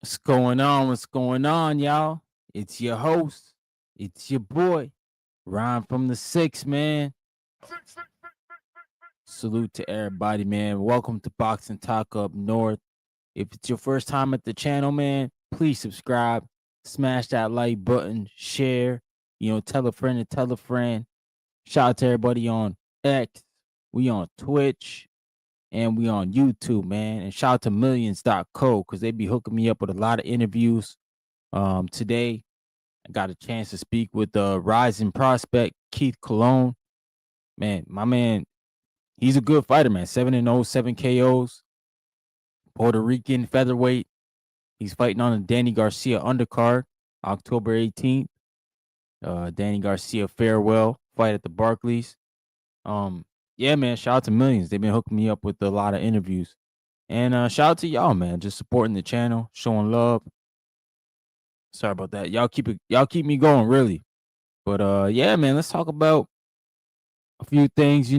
What's going on? What's going on, y'all? It's your host. It's your boy, Ryan from the Six, man. Salute to everybody, man. Welcome to Boxing Talk Up North. If it's your first time at the channel, man, please subscribe, smash that like button, share, tell a friend to tell a friend. Shout out to everybody on X. We on Twitch and we on YouTube, man. And shout out to millions.co because they be hooking me up with a lot of interviews. Today I got a chance to speak with the rising prospect Keith Cologne. Man, my man, he's a good fighter, man. 7-0, 7 KOs. Puerto Rican featherweight. He's fighting on a Danny Garcia undercard, October 18th. Danny Garcia farewell fight at the Barclays. Yeah, man. Shout out to Millions. They've been hooking me up with a lot of interviews. And shout out to y'all, man, just supporting the channel, showing love. Sorry about that. Y'all keep me going, really. But yeah, man, let's talk about a few things. We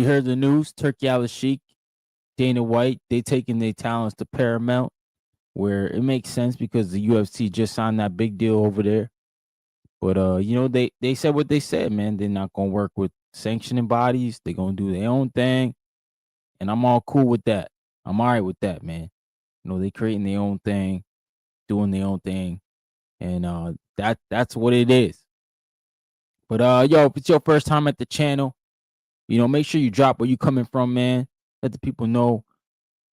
heard the news, Turkey Sheik, Dana White, they taking their talents to Paramount, where it makes sense because the UFC just signed that big deal over there. But they said what they said, man. They're not gonna work with sanctioning bodies. They're gonna do their own thing. And I'm all cool with that. I'm all right with that, man. They creating their own thing, doing their own thing. And that's what it is. But yo, if it's your first time at the channel, make sure you drop where you coming from, man. Let the people know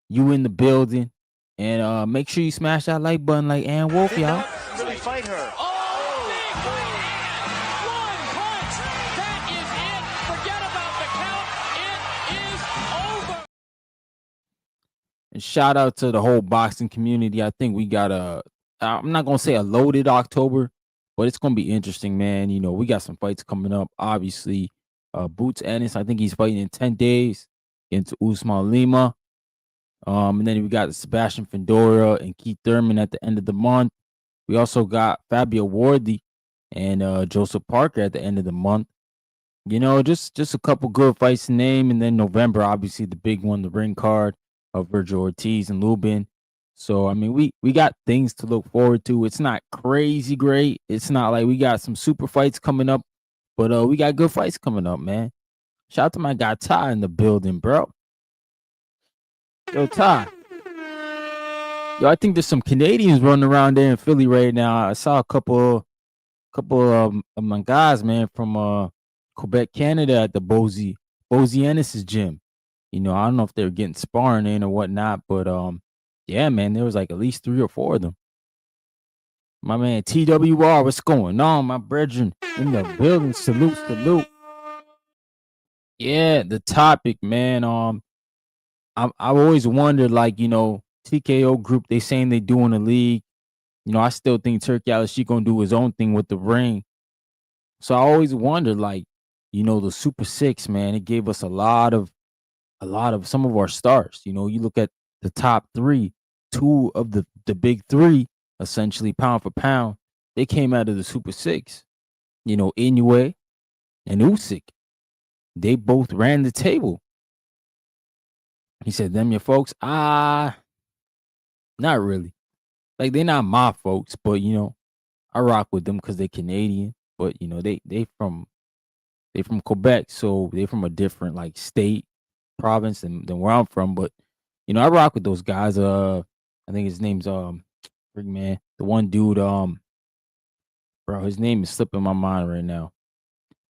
you in the building. And make sure you smash that like button like Ann Wolf, Did y'all. not really fight her. Oh, big right hand! One punch! That is it! Forget about the count. It is over! And shout out to the whole boxing community. I think we got I'm not gonna say a loaded October, but it's gonna be interesting, man. We got some fights coming up. Obviously, Boots Ennis, I think he's fighting in 10 days into Usman Lima. And then we got Sebastian Fedora and Keith Thurman at the end of the month. We also got Fabio Wardy and Joseph Parker at the end of the month. Just a couple good fights to name. And then November, obviously the big one, the ring card of Virgil Ortiz and Lubin. So I mean, we got things to look forward to. It's not crazy great. It's not like we got some super fights coming up, but we got good fights coming up, man. Shout out to my guy Ty in the building, bro. Yo, Ty. Yo, I think there's some Canadians running around there in Philly right now. I saw a couple of my guys, man, from Quebec, Canada at the Bozy Ennis's gym. I don't know if they were getting sparring in or whatnot, but yeah, man, there was like at least 3 or 4 of them. My man TWR, what's going on, my brethren in the building? Salute. Yeah, the topic, man. I've always wondered, like, TKO group, they saying they doing a league. I still think Turk Sheik gonna do his own thing with the ring. So I always wondered, like, the Super Six, man, it gave us a lot of some of our stars. You look at the top 3, 2 of the big 3, essentially pound for pound, they came out of the Super Six. Inoue and Usyk, they both ran the table. He said, "Them your folks?" Not really. Like, they're not my folks, but I rock with them because they're Canadian. But they from Quebec, so they from a different like state, province than where I'm from. But I rock with those guys. I think his name's man, the one dude, bro, his name is slipping my mind right now.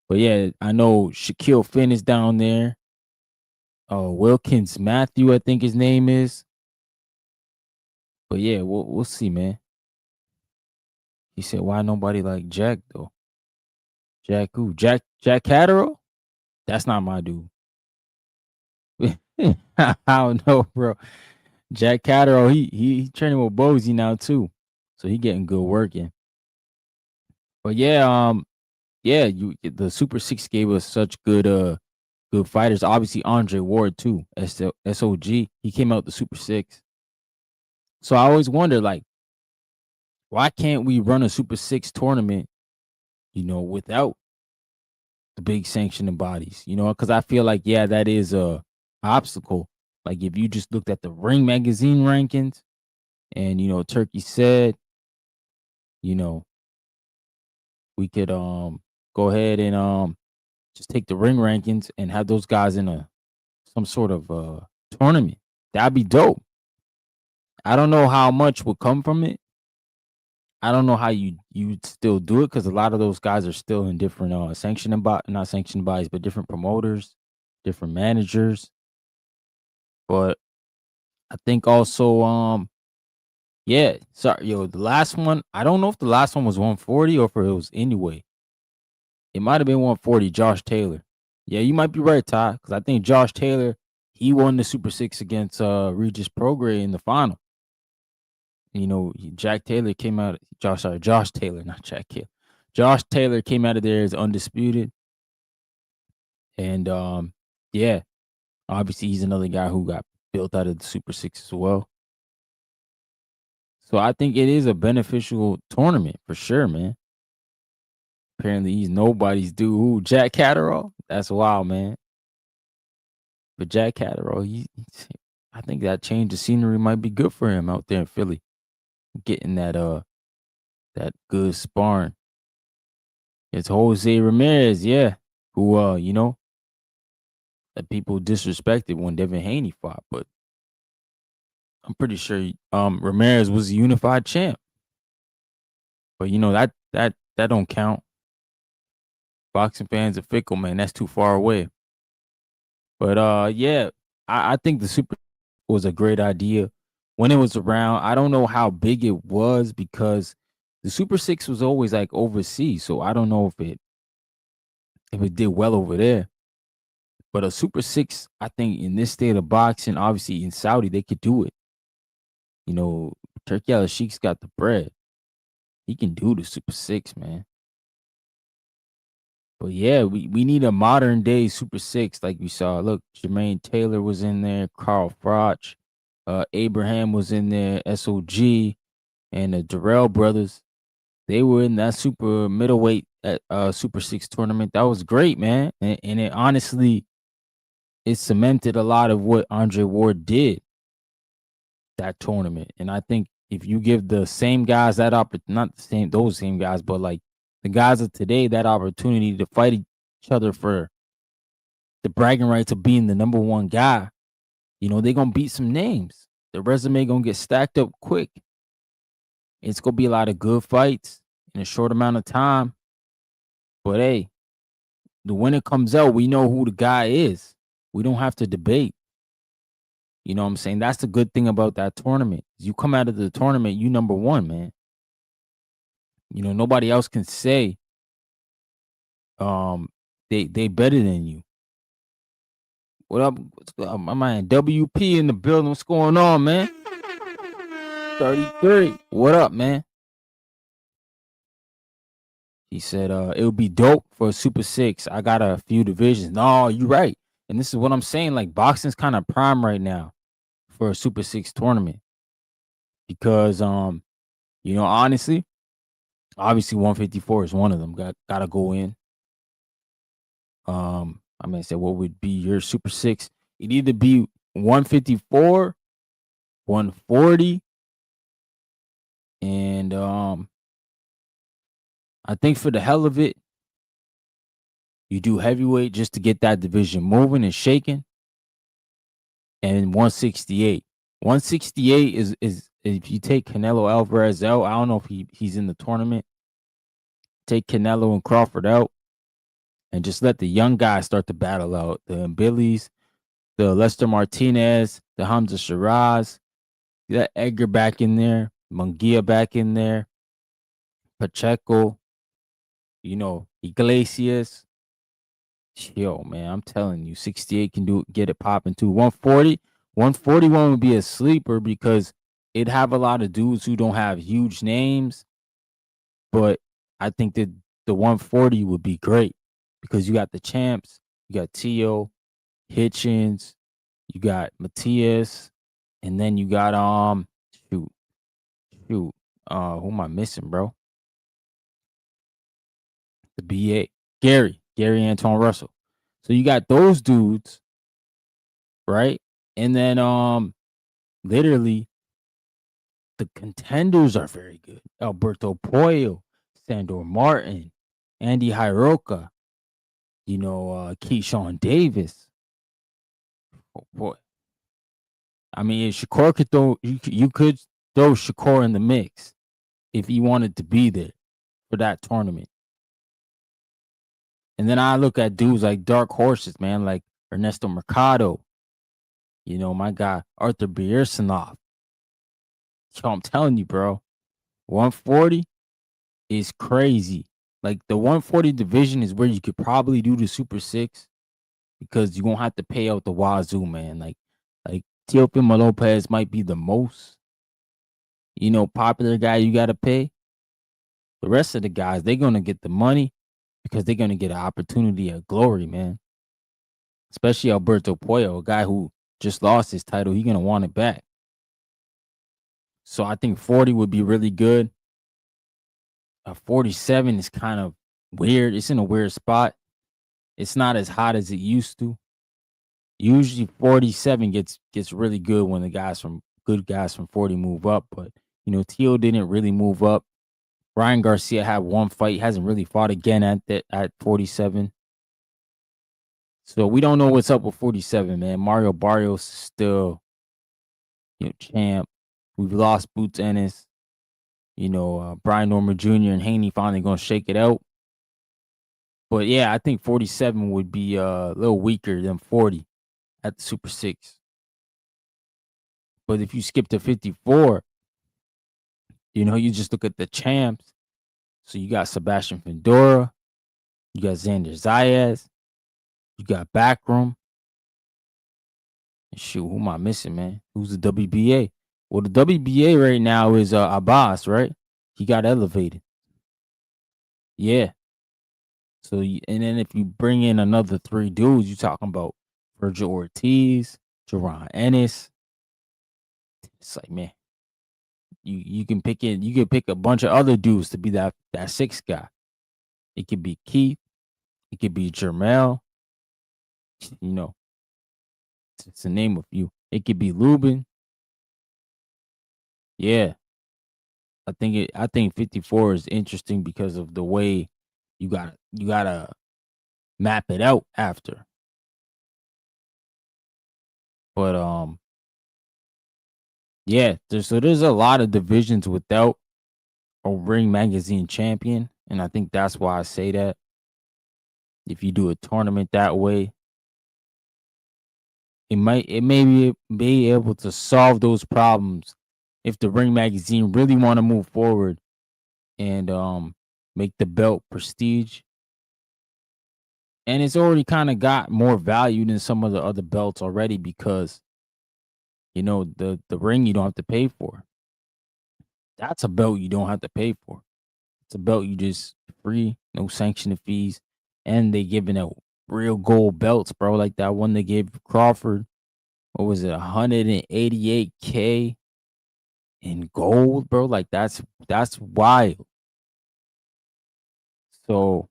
But yeah, I know Shaquille Finn is down there. Wilkins Matthew, I think his name is. But yeah, we'll see, man. He said, "Why nobody like Jack though?" Jack who? Jack Catterall? That's not my dude. I don't know, bro. Jack Catterall, he training with Bozy now too, so he getting good working. But yeah, yeah, the Super Six gave us such good fighters. Obviously, Andre Ward too, SOG. He came out the Super Six. So I always wonder, like, why can't we run a Super Six tournament, without the big sanctioning bodies? Because I feel like, yeah, that is a obstacle. Like, if you just looked at the Ring Magazine rankings, And Turkey said, you know, we could go ahead and just take the ring rankings and have those guys in a some sort of tournament. That'd be dope. I don't know how much would come from it. I don't know how you'd still do it because a lot of those guys are still in different sanctioning not sanctioning bodies, but different promoters, different managers. But I think also yeah, sorry, yo, the last one, I don't know if the last one was 140 or if it was anyway. It might have been 140, Josh Taylor. Yeah, you might be right, Ty, because I think Josh Taylor, he won the Super Six against Regis Prograis in the final. Jack Taylor came out. Josh Taylor, not Jack Taylor. Josh Taylor came out of there as undisputed, and yeah, obviously he's another guy who got built out of the Super Six as well. So I think it is a beneficial tournament for sure, man. Apparently he's nobody's dude. Who, Jack Catterall? That's wild, man. But Jack Catterall, I think that change of scenery might be good for him out there in Philly, getting that good sparring. It's Jose Ramirez, yeah, who that people disrespected when Devin Haney fought, but I'm pretty sure Ramirez was a unified champ. But that don't count. Boxing fans are fickle, man. That's too far away. But yeah, I think the Super was a great idea when it was around. I don't know how big it was because the Super Six was always like overseas, so I don't know if it did well over there. But a Super Six, I think in this state of boxing, obviously in Saudi, they could do it. You know, Turkey Al Sheikh's got the bread. He can do the Super Six, man. But yeah, we need a modern day Super Six like we saw. Look, Jermaine Taylor was in there, Carl Froch, Abraham was in there, SOG, and the Durrell brothers. They were in that super middleweight at Super Six tournament. That was great, man. And it honestly it cemented a lot of what Andre Ward did that tournament. And I think if you give the same guys that not the same those same guys, but like the guys of today that opportunity to fight each other for the bragging rights of being the number one guy, they're gonna beat some names. The resume gonna get stacked up quick. It's gonna be a lot of good fights in a short amount of time. But hey, the winner comes out, we know who the guy is. We don't have to debate. You know what I'm saying? That's the good thing about that tournament. You come out of the tournament, you number one, man. Nobody else can say they better than you. What up? My man WP in the building. What's going on, man? 33. What up, man? He said it would be dope for a Super Six. I got a few divisions. No, you're right. And this is what I'm saying. Like boxing's kind of prime right now for a Super Six tournament. Because honestly, obviously 154 is one of them. Gotta go in. I mean, I said, what would be your Super Six? It either be 154, 140, and I think for the hell of it, you do heavyweight just to get that division moving and shaking, and 168. 168 is if you take Canelo Alvarez out, I don't know if he's in the tournament. Take Canelo and Crawford out, and just let the young guys start to battle out. The Billy's, the Lester Martinez, the Hamza Shiraz. You got Edgar back in there, Munguia back in there, Pacheco, Iglesias. Yo, man, I'm telling you, 68 can get it popping too. 140, 141 would be a sleeper because it'd have a lot of dudes who don't have huge names, but I think that the 140 would be great because you got the champs, you got Tio, Hitchens, you got Matthias, and then you got shoot, shoot, who am I missing, bro? The BA, Gary Anton Russell. So you got those dudes, right? And then literally the contenders are very good. Alberto Puello, Sandor Martin, Andy Hiroka, Keyshawn Davis. Oh boy. I mean, if Shakur could throw, you could throw Shakur in the mix if he wanted to be there for that tournament. And then I look at dudes like dark horses, man, like Ernesto Mercado, my guy Arthur Biersanov. So I'm telling you, bro, 140 is crazy. Like the 140 division is where you could probably do the Super Six because you won't have to pay out the wazoo, man. Like Teofimo Lopez might be the most, popular guy you got to pay. The rest of the guys, they're gonna get the money because they're gonna get an opportunity at glory, man. Especially Alberto Puello, a guy who just lost his title. He's gonna want it back. So I think 40 would be really good. 47 is kind of weird. It's in a weird spot. It's not as hot as it used to. Usually 47 gets really good when the good guys from 40 move up, but Teal didn't really move up. Ryan Garcia had one fight, hasn't really fought again at 47. So we don't know what's up with 47, man. Mario Barrios is still, champ. We've lost Boots Ennis. Brian Norman Jr. and Haney finally gonna shake it out. But yeah, I think 47 would be a little weaker than 40 at the Super Six. But if you skip to 54, you just look at the champs. So you got Sebastian Fedora, you got Xander Zayas, you got Backroom. Shoot, who am I missing, man? Who's the WBA? Well, the WBA right now is Abbas, right? He got elevated. Yeah. So, and then if you bring in another three dudes, you talking about Virgil Ortiz, Jerron Ennis. It's like, man, you can pick a bunch of other dudes to be that sixth guy. It could be Keith, it could be Jermel, you know, it's a name of few. It could be Lubin. Yeah. I think 54 is interesting because of the way you gotta map it out after. But yeah, there's a lot of divisions without a Ring Magazine champion, and I think that's why I say that. If you do a tournament that way, it may be able to solve those problems if the Ring Magazine really want to move forward and make the belt prestige. And it's already kind of got more value than some of the other belts already because the ring you don't have to pay for. That's a belt you don't have to pay for. It's a belt you just free, no sanctioning fees, and they giving out real gold belts, bro. Like that one they gave Crawford. What was it, 188K in gold, bro? Like that's wild. So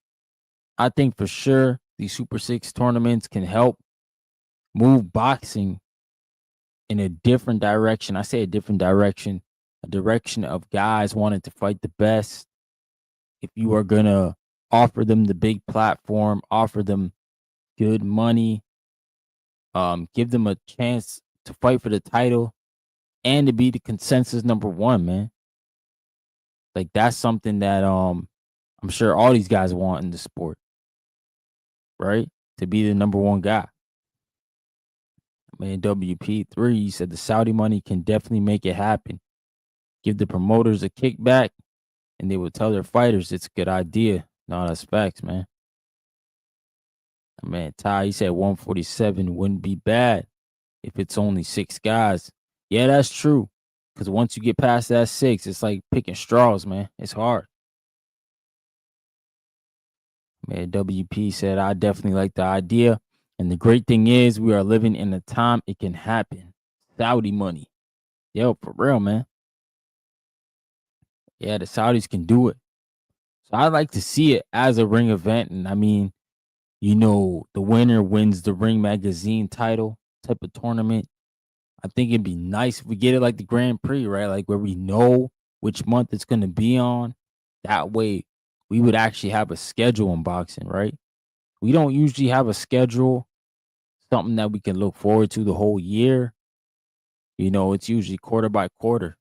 I think for sure these Super Six tournaments can help move boxing in a different direction. I say a different direction, a direction of guys wanting to fight the best. If you are gonna offer them the big platform, offer them good money, give them a chance to fight for the title and to be the consensus number one, man. Like that's something that I'm sure all these guys want in the sport, right? To be the number one guy. Man, WP3 said the Saudi money can definitely make it happen. Give the promoters a kickback and they will tell their fighters it's a good idea. No, that's facts, man. Man, Ty, he said 147 wouldn't be bad if it's only six guys. Yeah, that's true. Because once you get past that six, it's like picking straws, man. It's hard. Man, WP said, I definitely like the idea. And the great thing is, we are living in a time it can happen. Saudi money. Yo, for real, man. Yeah, the Saudis can do it. So I like to see it as a ring event. And I mean, the winner wins the Ring Magazine title type of tournament. I think it'd be nice if we get it like the Grand Prix, right? Like where we know which month it's gonna be on. That way we would actually have a schedule in boxing, right? We don't usually have a schedule, something that we can look forward to the whole year. It's usually quarter by quarter.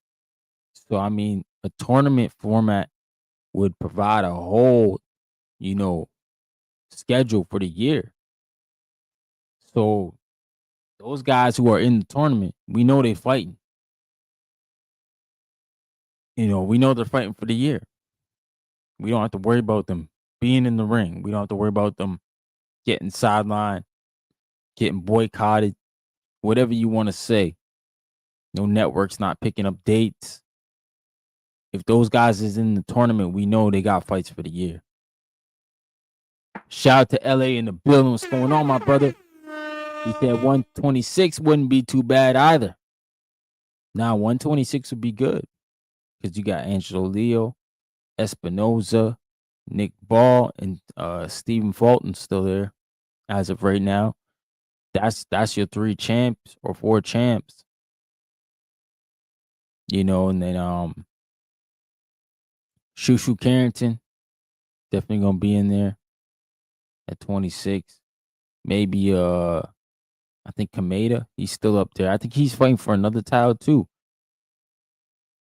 So I mean, a tournament format would provide a whole, you know, schedule for the year. So those guys who are in the tournament, we know they fighting. We know they're fighting for the year. We don't have to worry about them being in the ring. We don't have to worry about them getting sidelined, getting boycotted, whatever you want to say. No networks not picking up dates. If those guys is in the tournament, we know they got fights for the year. Shout out to LA in the building. What's going on, my brother? He said 126 wouldn't be too bad either. Now 126 would be good because you got Angelo Leo, Espinoza, Nick Ball, and Stephen Fulton still there as of right now. That's your 3 champs or 4 champs. And then Shushu Carrington definitely gonna be in there at 26. Maybe I think Kameda, he's still up there. I think he's fighting for another title too.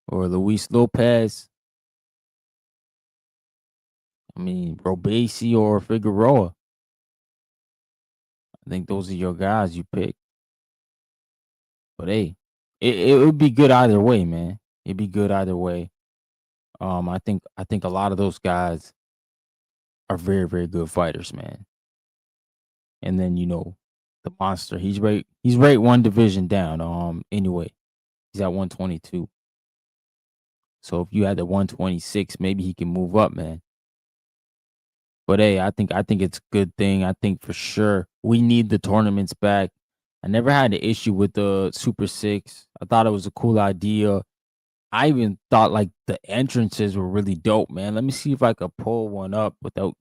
Or Luis Lopez. I mean, Robesi or Figueroa. I think those are your guys you pick. But hey, it would be good either way, man. It'd be good either way. I think a lot of those guys are very, very good fighters, man. And then the monster, he's right one division down. Anyway, he's at 122. So if you had the 126, maybe he can move up, man. But hey, I think it's a good thing. I think for sure we need the tournaments back. I never had an issue with the Super Six. I thought it was a cool idea. I even thought like the entrances were really dope, man. Let me see if I could pull one up without.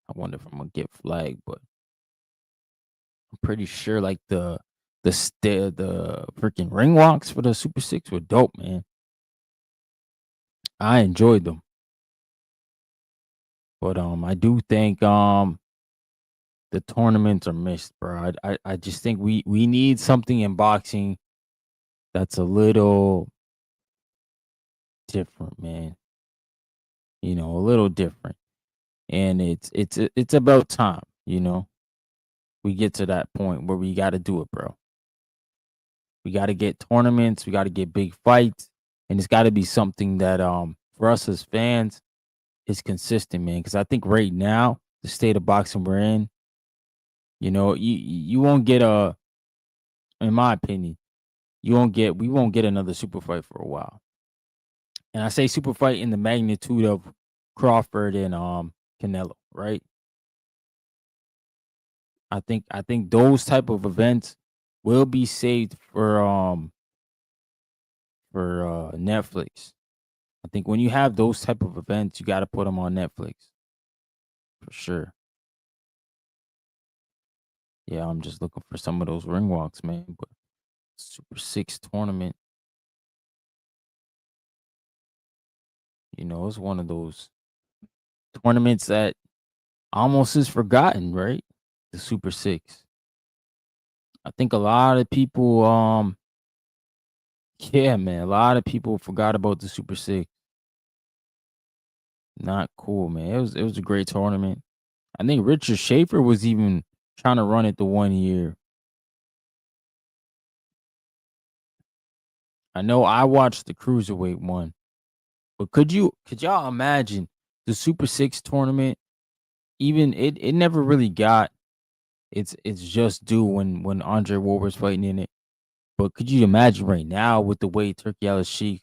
I wonder if I'm gonna get flagged, but I'm pretty sure like the freaking ring walks for the Super Six were dope, man. I enjoyed them, but I do think the tournaments are missed, bro. I just think we need something in boxing that's a little different, man. A little different, and it's about time. We get to that point where we got to do it, bro. We got to get tournaments. We got to get big fights, and it's got to be something that for us as fans is consistent, man. Because I think right now the state of boxing we're in, you won't get in my opinion, we won't get another super fight for a while. And I say super fight in the magnitude of Crawford and Canelo, right? I think those type of events will be saved for Netflix. I think when you have those type of events, you got to put them on Netflix for sure. Yeah, I'm just looking for some of those ring walks, man. But Super Six tournament, it's one of those tournaments that almost is forgotten, right? The Super Six. I think a lot of people, yeah, man, a lot of people forgot about the Super Six. Not cool, man. It was a great tournament. I think Richard Schaefer was even trying to run it the 1 year. I know I watched the cruiserweight one, but could y'all imagine the Super Six tournament? Even it never really got it's just due when Andre Ward was fighting in it. But could you imagine right now with the way Turkey Sheik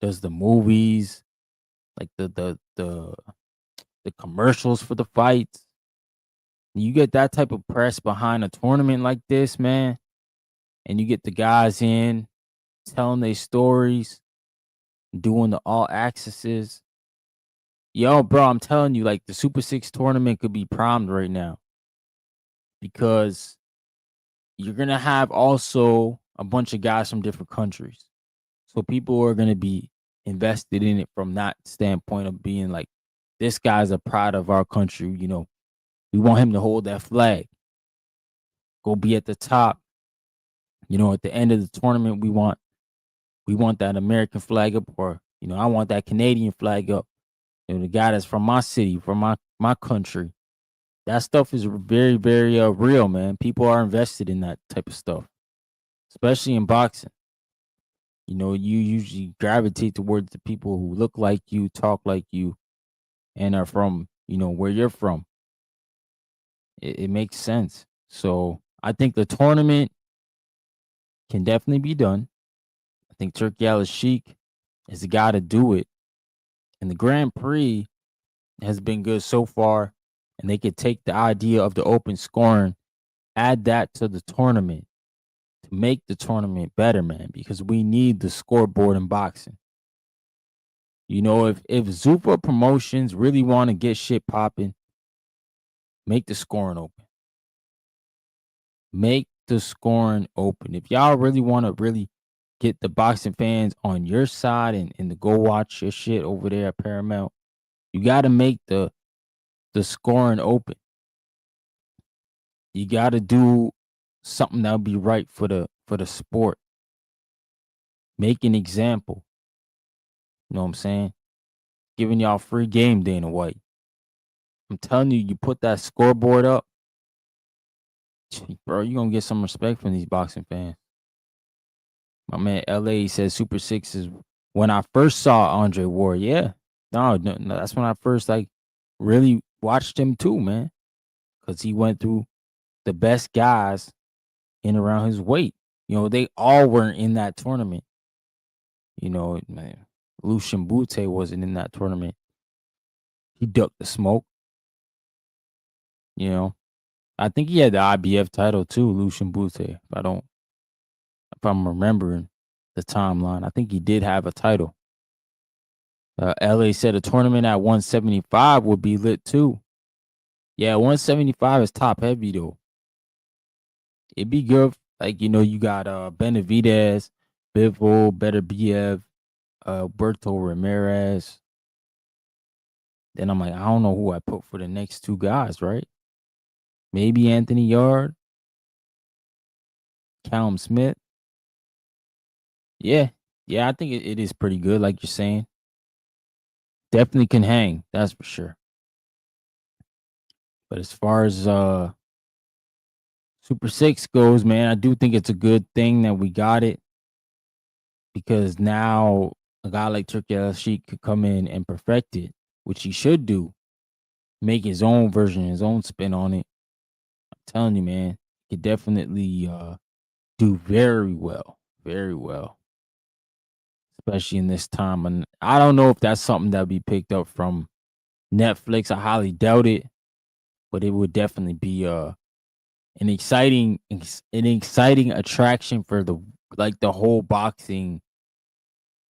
does the movies, like the commercials for the fights? You get that type of press behind a tournament like this, man, and you get the guys in telling their stories, doing the all accesses. Yo, bro, I'm telling you, like the Super Six tournament could be primed right now because you're gonna have also a bunch of guys from different countries. So people are gonna be invested in it from that standpoint of being like, this guy's a pride of our country. We want him to hold that flag, go be at the top. At the end of the tournament, we want that American flag up, or I want that Canadian flag up. The guy that's from my city, from my country. That stuff is very, very real, man. People are invested in that type of stuff, especially in boxing. You usually gravitate towards the people who look like you, talk like you, and are from, where you're from. It makes sense. So I think the tournament can definitely be done. I think Turkey Sheik is the guy to do it. And the Grand Prix has been good so far. And they could take the idea of the open scoring, add that to the tournament to make the tournament better, man, because we need the scoreboard in boxing. If Zupa Promotions really want to get shit popping, make the scoring open. Make the scoring open. If y'all really want to really get the boxing fans on your side and to go watch your shit over there at Paramount, you got to make the scoring open. You got to do something that'll be right for the sport. Make an example. You know what I'm saying? Giving y'all free game, Dana White. I'm telling you, you put that scoreboard up, bro, you're gonna get some respect from these boxing fans. My man LA says Super Six is when I first saw Andre Ward. Yeah. No, that's when I first like really watched him too, man. Cause he went through the best guys in around his weight. They all weren't in that tournament. Man, Lucian Bute wasn't in that tournament. He ducked the smoke. You know, I think he had the IBF title too, Lucian Bute. If I'm remembering the timeline, I think he did have a title. LA said a tournament at 175 would be lit too. Yeah, 175 is top heavy though. It'd be good. Like, you got Benavidez, Bivol, Better BF, Berto Ramirez. Then I'm like, I don't know who I put for the next two guys, right? Maybe Anthony Yard, Callum Smith. Yeah. Yeah, I think it is pretty good, like you're saying. Definitely can hang, that's for sure. But as far as Super Six goes, man, I do think it's a good thing that we got it, because now a guy like Turkey Sheik could come in and perfect it, which he should do. Make his own version, his own spin on it. I'm telling you, man, he could definitely do very well, especially in this time. And I don't know if that's something that'll be picked up from Netflix. I highly doubt it, but it would definitely be an exciting attraction for the whole boxing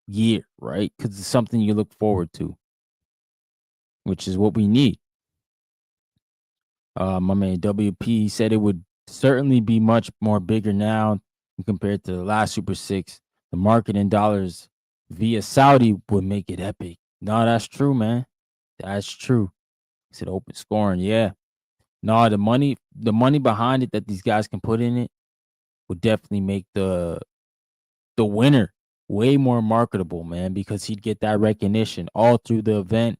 year, right? Because it's something you look forward to, which is what we need. My man WP said it would certainly be much more bigger now compared to the last Super Six. The marketing dollars via Saudi would make it epic. No, that's true, man. That's true. He said open scoring, yeah. No, the money behind it that these guys can put in it would definitely make the winner way more marketable, man, because he'd get that recognition all through the event,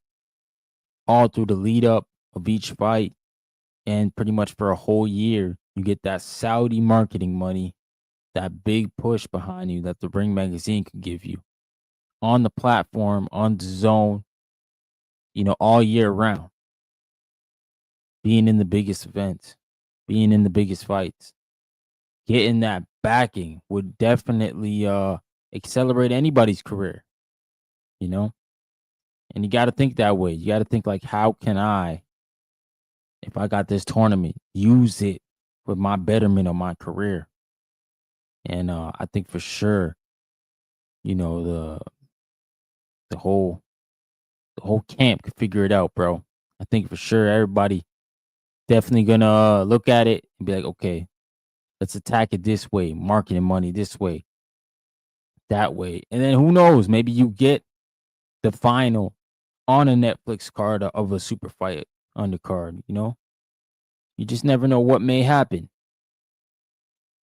all through the lead up of each fight, and pretty much for a whole year, you get that Saudi marketing money, that big push behind you that the Ring Magazine can give you on the platform, on the zone, all year round, being in the biggest events, being in the biggest fights, getting that backing would definitely accelerate anybody's career, you know? And you got to think that way. You got to think like, how can I, if I got this tournament, use it with my betterment of my career? And I think for sure, you know, the whole the whole camp could figure it out, bro. I think for sure everybody definitely gonna look at it and be like, okay, Let's attack it this way, marketing money this way, that way. And then who knows? Maybe you get the final on a Netflix card of a super fight undercard, you know? You just never know what may happen.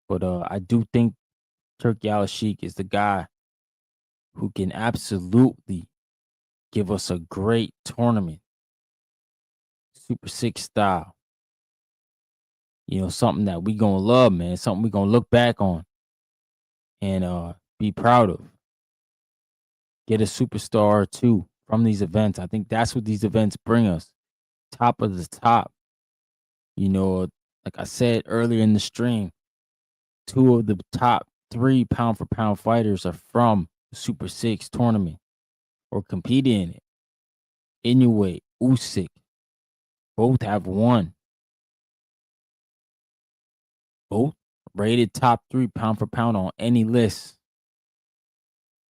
But I do think Turk Sheik is the guy who can absolutely give us a great tournament. Super Six style. You know, something that we gonna love, man. Something we gonna look back on and be proud of. Get a superstar or two from these events. I think that's what these events bring us. Top of the top. You know, like I said earlier in the stream, two of the top 3 pound for pound fighters are from the Super Six tournament or competing in it. Inoue, Usyk, both have won. Both rated top 3 pound for pound on any list.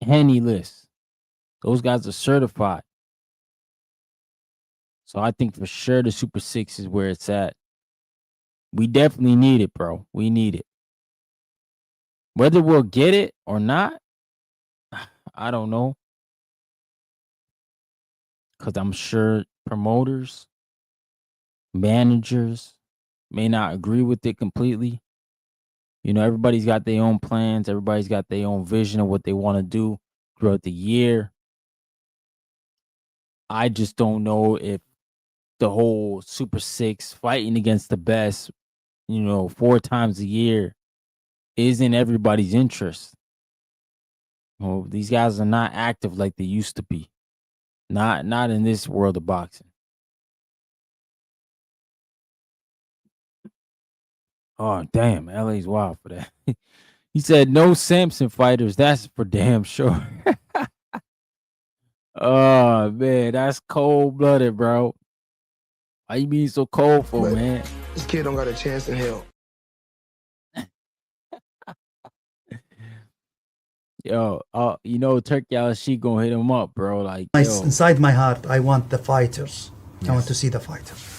Any list. Those guys are certified. So I think for sure the Super Six is where it's at. We definitely need it, bro. We need it. Whether we'll get it or not, I don't know. Because I'm sure promoters, managers may not agree with it completely. You know, everybody's got their own plans. Everybody's got their own vision of what they want to do throughout the year. I just don't know if the whole Super Six fighting against the best, you know, 4 times a year is in everybody's interest. Well, these guys are not active like they used to be. Not in this world of boxing. Oh damn, LA's wild for that. He said no Samson fighters. That's for damn sure. Oh man, that's cold blooded, bro. Why you being so cold for, But man? this kid don't got a chance in hell. Yo, you know Turk she gonna hit him up, bro. Like, yo, Inside my heart, I want the fighters. I want yes. to see the fighters.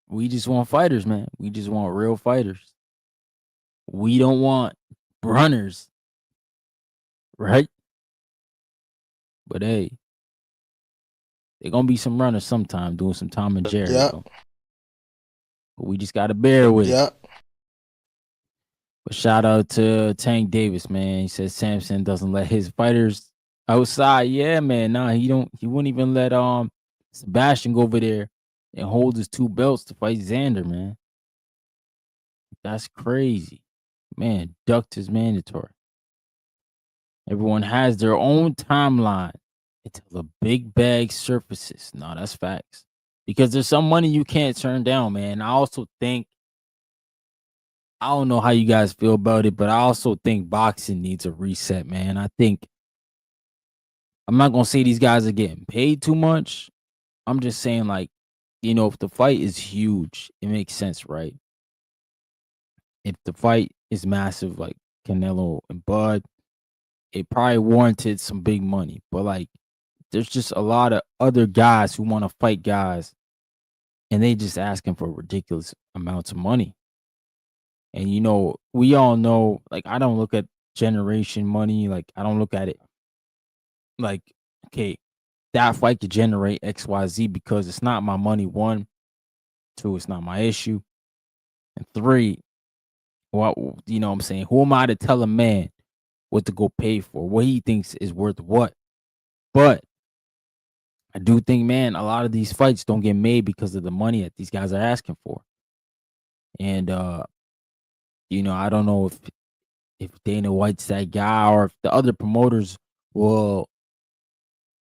We just want fighters, man. We just want real fighters. We don't want runners, right? But hey, there gonna be some runners sometime doing some Tom and Jerry, Yeah, though. But we just gotta bear with it. yeah. But shout out to Tank Davis, man. He says Samson doesn't let his fighters outside. Yeah, man. Nah, he don't. He wouldn't even let Sebastian go over there and hold his 2 belts to fight Xander, man. That's crazy, man. Ducked his mandatory. Everyone has their own timeline until the big bag surfaces. No, that's facts. Because there's some money you can't turn down, man. I also think I don't know how you guys feel about it, but I also think boxing needs a reset, man. I think I'm not gonna say these guys are getting paid too much. I'm just saying, like, you know, if the fight is huge, it makes sense, right? If the fight is massive, like Canelo and Bud, it probably warranted some big money. But like, there's just a lot of other guys who want to fight guys, and they just asking for ridiculous amounts of money. And you know, we all know, like, I don't look at generation money, like I don't look at it like, okay, that fight could generate XYZ because it's not my money. 1, 2, it's not my issue. And 3, what you know what I'm saying? Who am I to tell a man what to go pay for? What he thinks is worth what? But I do think, man, a lot of these fights don't get made because of the money that these guys are asking for. And you know, I don't know if Dana White's that guy or if the other promoters will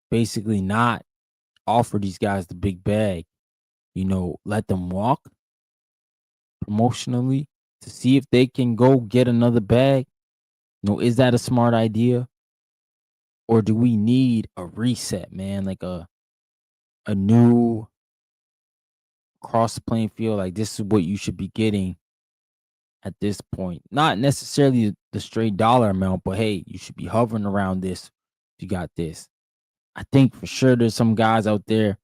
basically not offer these guys the big bag, you know, let them walk promotionally to see if they can go get another bag. You know, is that a smart idea? Or do we need a reset, man? Like a new cross the playing field. Like this is what you should be getting at this point. Not necessarily the straight dollar amount, but hey, you should be hovering around this if you got this. I think for sure there's some guys out there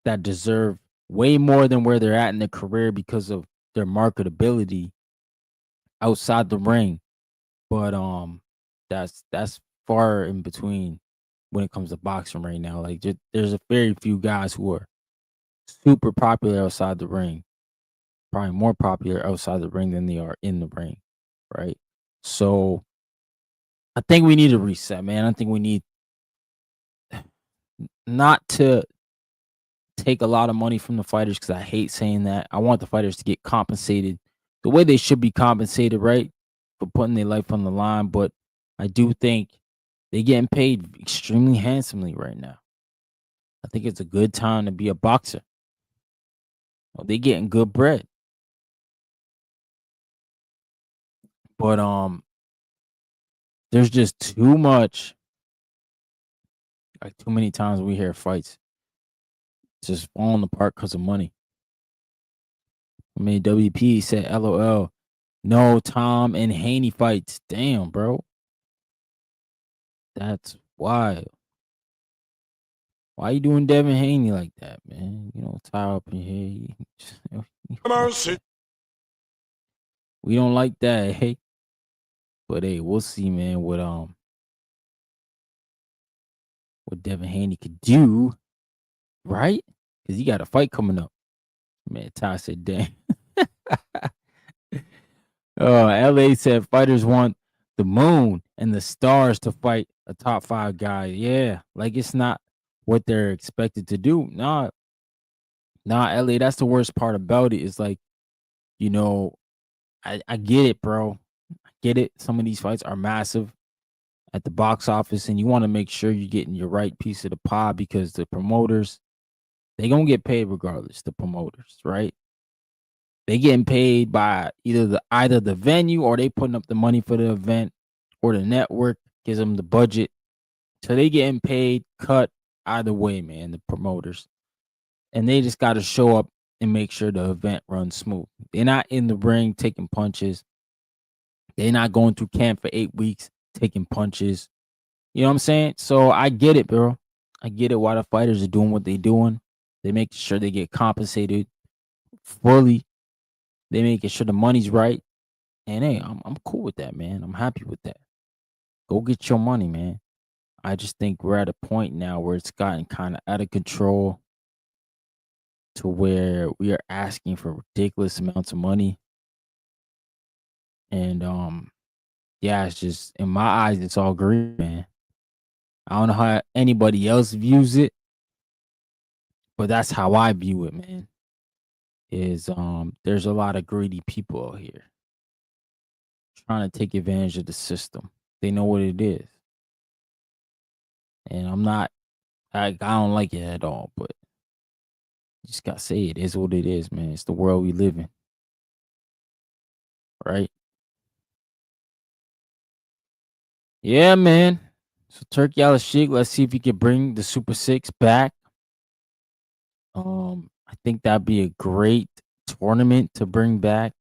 that deserve way more than where they're at in their career because of their marketability outside the ring. But that's far in between when it comes to boxing right now. Like there's a very few guys who are super popular outside the ring, probably more popular outside the ring than they are in the ring, right? So I think we need a reset, man. I think we need not to take a lot of money from the fighters because I hate saying that. I want the fighters to get compensated the way they should be compensated, right? For putting their life on the line. But I do think they're getting paid extremely handsomely right now. I think it's a good time to be a boxer. They're getting good bread. But there's just too much, like too many times we hear fights just falling apart because of money. I mean, WP said, LOL, no Tom and Haney fights. Damn, bro. That's wild. Why you doing Devin Haney like that, man? You know, tie up in here. Mercy. We don't like that, hey. But hey, we'll see, man, what Devin Haney could do, right? Because he got a fight coming up. Man, Ty said, damn. LA said fighters want the moon and the stars to fight a top 5 guy. Yeah, like it's not what they're expected to do. Nah, LA, that's the worst part about it. Is like, you know, I get it, bro. I get it. Some of these fights are massive at the box office, and you want to make sure you're getting your right piece of the pie because the promoters, they gonna get paid regardless. The promoters, right? They getting paid by either the venue or they putting up the money for the event or the network gives them the budget. So they getting paid, cut either way, man, the promoters. And they just got to show up and make sure the event runs smooth. They're not in the ring taking punches. They're not going through camp for 8 weeks taking punches. You know what I'm saying? So I get it, bro. I get it why the fighters are doing what they're doing. They make sure they get compensated fully. They making sure the money's right. And hey, I'm cool with that, man. I'm happy with that. Go get your money, man. I just think we're at a point now where it's gotten kind of out of control to where we are asking for ridiculous amounts of money. And yeah, it's just in my eyes, it's all greed, man. I don't know how anybody else views it, but that's how I view it, man. Is there's a lot of greedy people out here trying to take advantage of the system. They know what it is. And I don't like it at all, but you just gotta say it is what it is, man. It's the world we live in. Right? Yeah, man. So Turk Sheik, let's see if he can bring the Super Six back. I think that'd be a great tournament to bring back.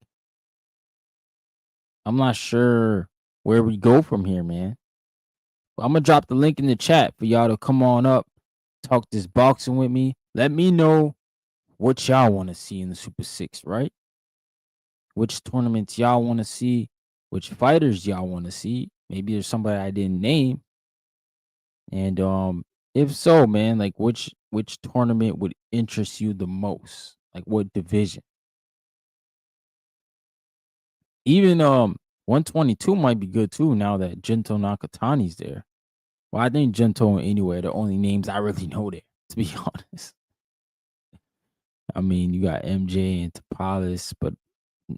I'm not sure where we go from here, man. But I'm gonna drop the link in the chat for y'all to come on up, talk this boxing with me. Let me know what y'all want to see in the Super Six, right? Which tournaments y'all want to see, which fighters y'all want to see. Maybe there's somebody I didn't name. And if so, man, like which tournament would interest you the most? Like what division? Even 122 might be good too now that Gento Nakatani's there. Well, I think Gento and Anywhere the only names I really know there, to be honest. I mean, you got MJ and Topalis, but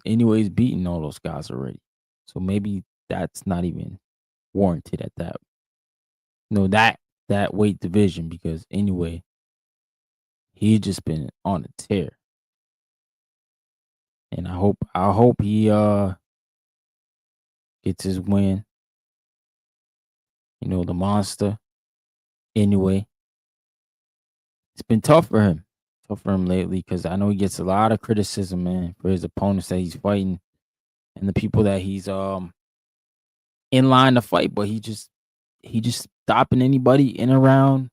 Anyways beating all those guys already. So maybe that's not even warranted at that. That weight division because anyway, he's just been on a tear. And I hope he gets his win. You know, the monster. Anyway, it's been tough for him. Tough for him lately because I know he gets a lot of criticism, man, for his opponents that he's fighting and the people that he's in line to fight, but he just stopping anybody in around,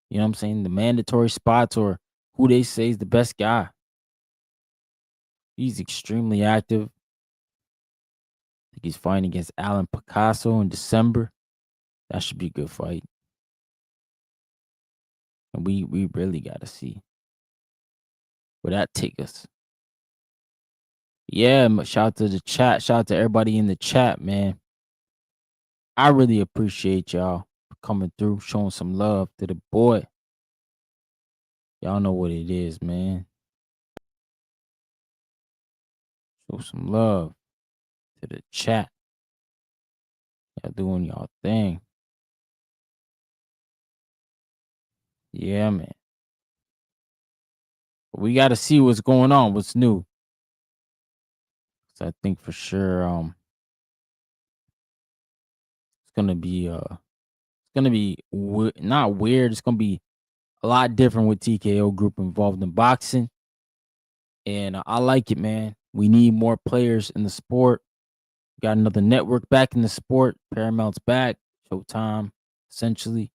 you know what I'm saying, the mandatory spots or who they say is the best guy. He's extremely active. I think he's fighting against Alan Picasso in December. That should be a good fight. And we really got to see where that take us. Yeah, shout out to the chat. Shout out to everybody in the chat, man. I really appreciate y'all for coming through, showing some love to the boy. Y'all know what it is, man. Show some love to the chat. Y'all doing y'all thing. Yeah, man. But we got to see what's going on, what's new. So I think for sure, it's gonna be not weird. It's gonna be a lot different with TKO Group involved in boxing, and I like it, man. We need more players in the sport. Got another network back in the sport. Paramount's back. Showtime, essentially.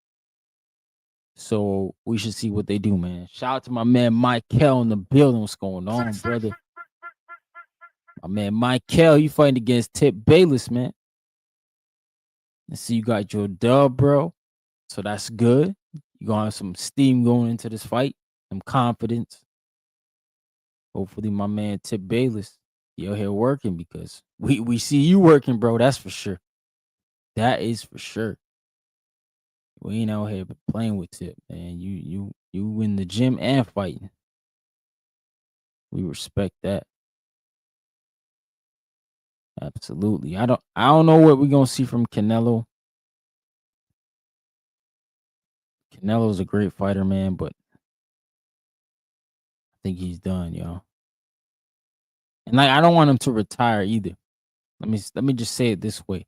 So we should see what they do, man. Shout out to my man Michael in the building. What's going on, brother? My man Michael, you fighting against Tip Bayless, man. And see, you got your dub, bro. So that's good. You gonna have some steam going into this fight, some confidence. Hopefully, my man Tip Bayless, you're here working because we see you working, bro. That's for sure. That is for sure. We ain't out here playing with Tip, man. You in the gym and fighting. We respect that. Absolutely. I don't know what we're gonna see from Canelo. Canelo's a great fighter, man, but I think he's done, yo. And like I don't want him to retire either. Let me just say it this way.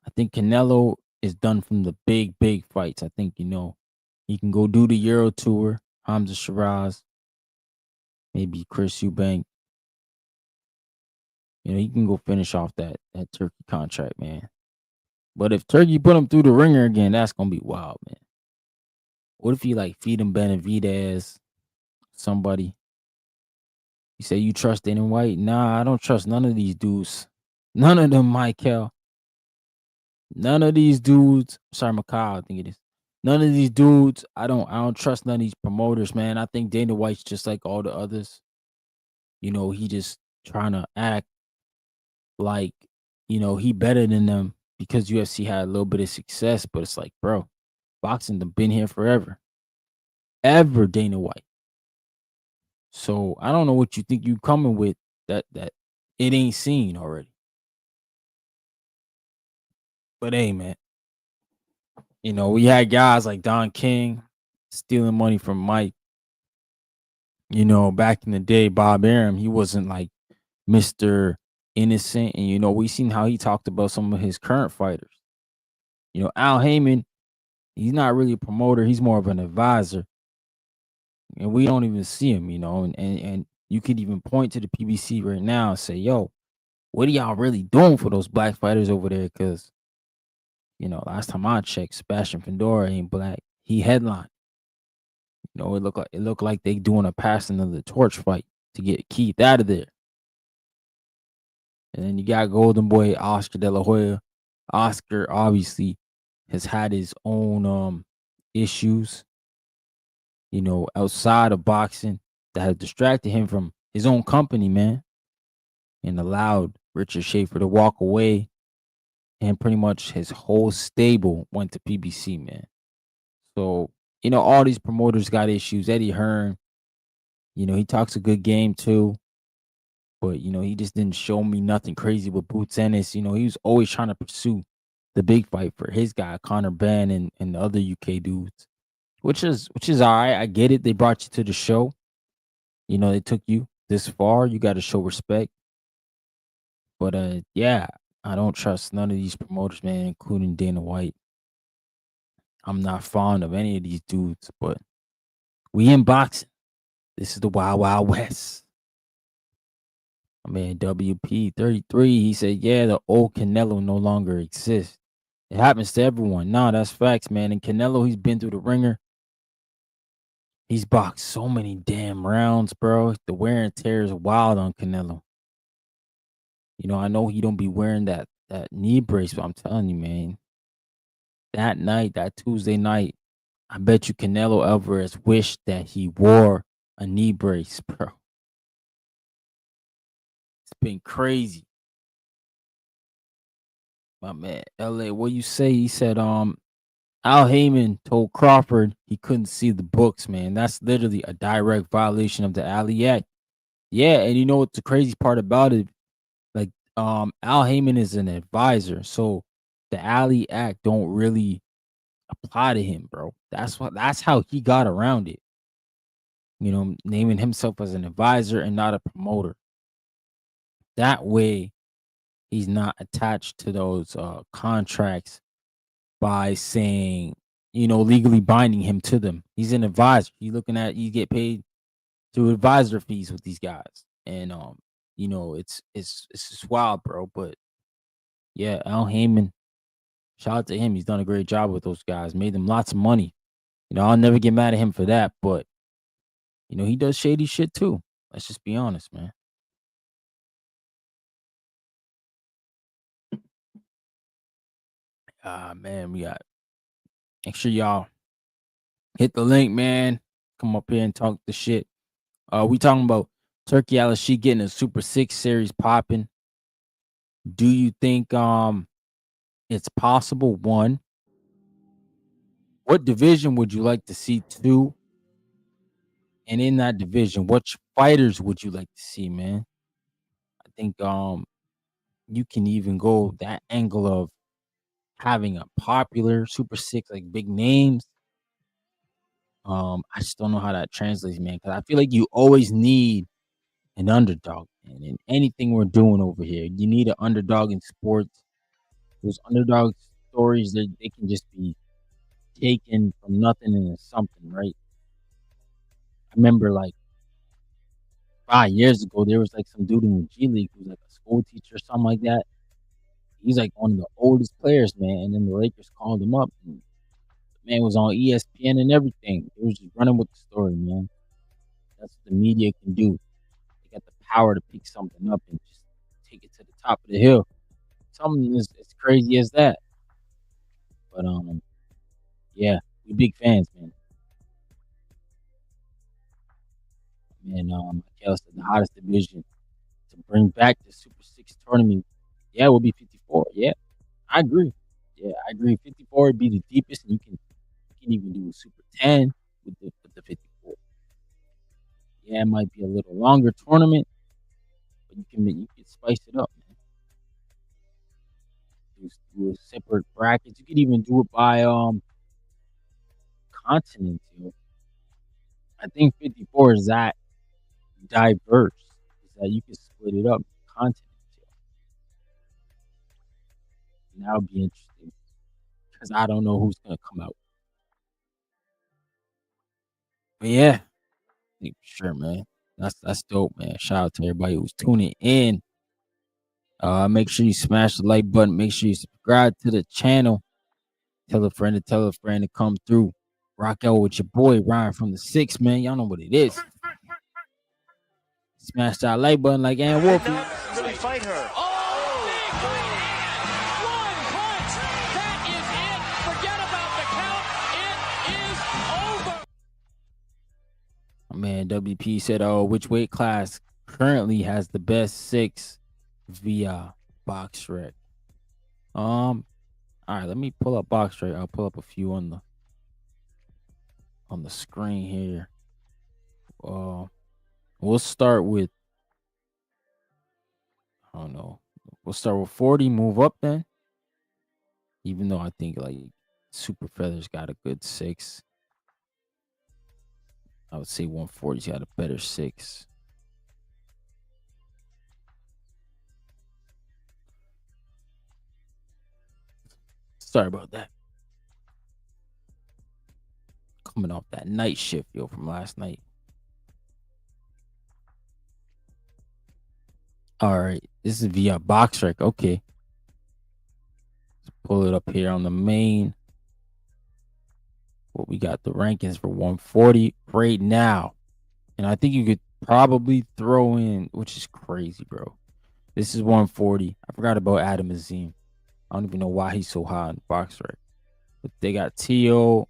I think Canelo is done from the big fights. I think, he can go do the Euro tour, Hamza Shiraz, maybe Chris Eubank. He can go finish off that Turkey contract, man. But if Turkey put him through the ringer again, that's gonna be wild, man. What if he like feed him Benavidez, somebody? You say you trust Dana White? Nah, I don't trust none of these dudes. None of them, Michael. None of these dudes. Sorry, Macau, I think it is. None of these dudes. I don't trust none of these promoters, man. I think Dana White's just like all the others. He just trying to act like, he better than them because UFC had a little bit of success. But it's like, bro, boxing done been here forever. Ever, Dana White. So I don't know what you think you coming with that it ain't seen already. But hey, man, we had guys like Don King stealing money from Mike. Back in the day, Bob Arum, he wasn't like Mr. Innocent. And we seen how he talked about some of his current fighters. Al Heyman, he's not really a promoter, he's more of an advisor. And we don't even see him, and you could even point to the PBC right now and say, yo, what are y'all really doing for those black fighters over there? Because, last time I checked, Sebastian Fedora ain't black. He headlined. It looked like they doing a passing of the torch fight to get Keith out of there. And then you got Golden Boy Oscar De La Hoya. Oscar obviously has had his own issues, outside of boxing that have distracted him from his own company, man, and allowed Richard Schaefer to walk away. And pretty much his whole stable went to PBC, man. So, all these promoters got issues. Eddie Hearn, he talks a good game too. But, he just didn't show me nothing crazy with Boots Ennis. He was always trying to pursue the big fight for his guy, Conor Benn, and the other UK dudes. Which is all right. I get it. They brought you to the show. They took you this far. You got to show respect. But yeah, I don't trust none of these promoters, man, including Dana White. I'm not fond of any of these dudes, but we in boxing. This is the Wild Wild West. My man WP33, he said, yeah, the old Canelo no longer exists. It happens to everyone. Nah, that's facts, man. And Canelo, he's been through the ringer. He's boxed so many damn rounds, bro. The wear and tear is wild on Canelo. I know he don't be wearing that knee brace, but I'm telling you, man, that night, that Tuesday night, I bet you Canelo Alvarez wished that he wore a knee brace, bro. It's been crazy. My man, LA, what you say? He said, Al Heyman told Crawford he couldn't see the books, man. That's literally a direct violation of the Ali Act. Yeah, and you know what the crazy part about it? Like, Al Heyman is an advisor, so the Ali Act don't really apply to him, bro. That's how he got around it. Naming himself as an advisor and not a promoter. That way, he's not attached to those contracts by saying, legally binding him to them. He's an advisor. You get paid through advisor fees with these guys. And it's just wild, bro. But yeah, Al Heyman, shout out to him. He's done a great job with those guys, made them lots of money. I'll never get mad at him for that, but he does shady shit too. Let's just be honest, man. Ah, man, we got make sure y'all hit the link, man. Come up here and talk the shit. We talking about Turkey She getting a Super Six series popping. Do you think it's possible? One, what division would you like to see? Two, and in that division, which fighters would you like to see, man? I think you can even go that angle of having a popular Super Six, like big names. I just don't know how that translates, man, because I feel like you always need an underdog, and in anything we're doing over here, you need an underdog in sports. Those underdog stories, they can just be taken from nothing into something, right? I remember like 5 years ago, there was like some dude in the G League who was like a school teacher or something like that. He's like one of the oldest players, man. And then the Lakers called him up, and the man was on ESPN and everything. He was just running with the story, man. That's what the media can do. They got the power to pick something up and just take it to the top of the hill. Something as crazy as that. But yeah, we big fans, man. And Kel said the hottest division to bring back the Super Six tournament. Yeah, it will be 54. Yeah, I agree. Yeah, I agree. 54 would be the deepest, and you can even do a Super 10 with the 54. Yeah, it might be a little longer tournament, but you can spice it up, man. Do a separate brackets. You could even do it by continents. I think 54 is that diverse. Is that you can split it up continents. And that would be interesting because I don't know who's gonna come out. But yeah, sure, man. That's dope, man. Shout out to everybody who's tuning in. Make sure you smash the like button. Make sure you subscribe to the channel. Tell a friend to tell a friend to come through. Rock out with your boy Ryan from the Six, man. Y'all know what it is. Smash that like button like Ann Wolf. Really fight her. Oh, big right hand. One punch. That is it. Forget about the count. It is over. My man WP said, "Oh, which weight class currently has the best six via box rec?" All right, let me pull up box rec. I'll pull up a few on the screen here. We'll start with I don't know. We'll start with 40. Move up then. Even though I think like Super Feathers got a good six, I would say 140's got a better six. Sorry about that. Coming off that night shift, from last night. All right, this is via box rec. Okay, let's pull it up here on the main. What we got the rankings for 140 right now, and I think you could probably throw in, which is crazy, bro. This is 140. I forgot about Adam Azim. I don't even know why he's so high in box rec. But they got T.O.,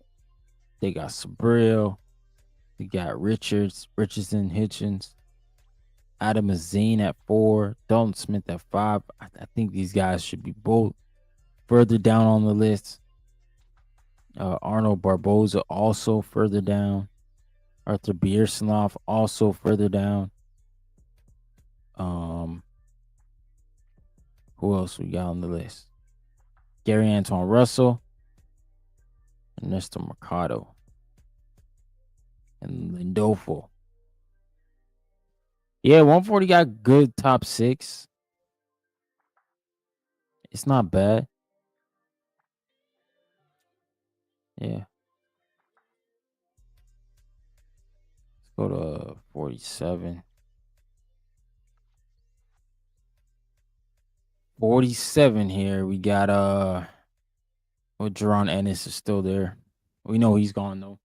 they got Sabril, they got Richardson, Hitchens, Adam Azim at 4, Dalton Smith at 5. I think these guys should be both further down on the list. Arnold Barboza also further down. Arthur Bierslov also further down. Who else we got on the list? Gary Antoine Russell, Ernesto Mercado, and Lindolfo. Yeah, 140 got good top 6. It's not bad. Yeah. Let's go to 47. 47 here. We got well, Jerron Ennis is still there. We know he's gone though.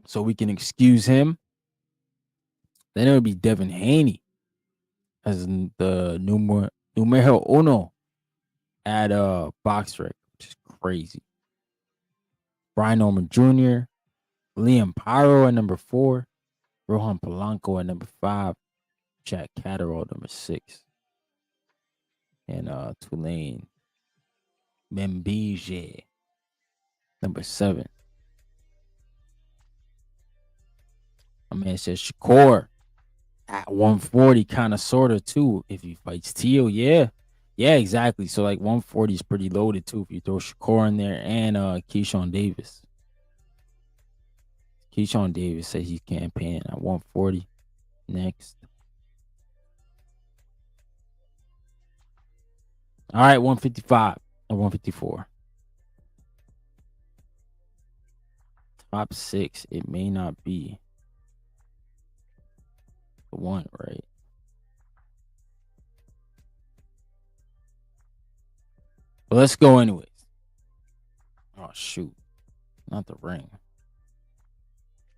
So we can excuse him. Then it would be Devin Haney as the numero uno at box rec, which is crazy. Brian Norman Jr., Liam Pyro at number 4, Rohan Polanco at number 5, Jack Catterall number 6, and Tulane Membije number 7. My man says Shakur at 140, kind of sort of too. If he fights Teal, yeah, exactly. So like 140 is pretty loaded too. If you throw Shakur in there and Keyshawn Davis. Keyshawn Davis says he's campaigning at 140. Next. All right, 155 or 154. Top 6. It may not be the one, right? But let's go anyways. Oh, shoot. Not the ring.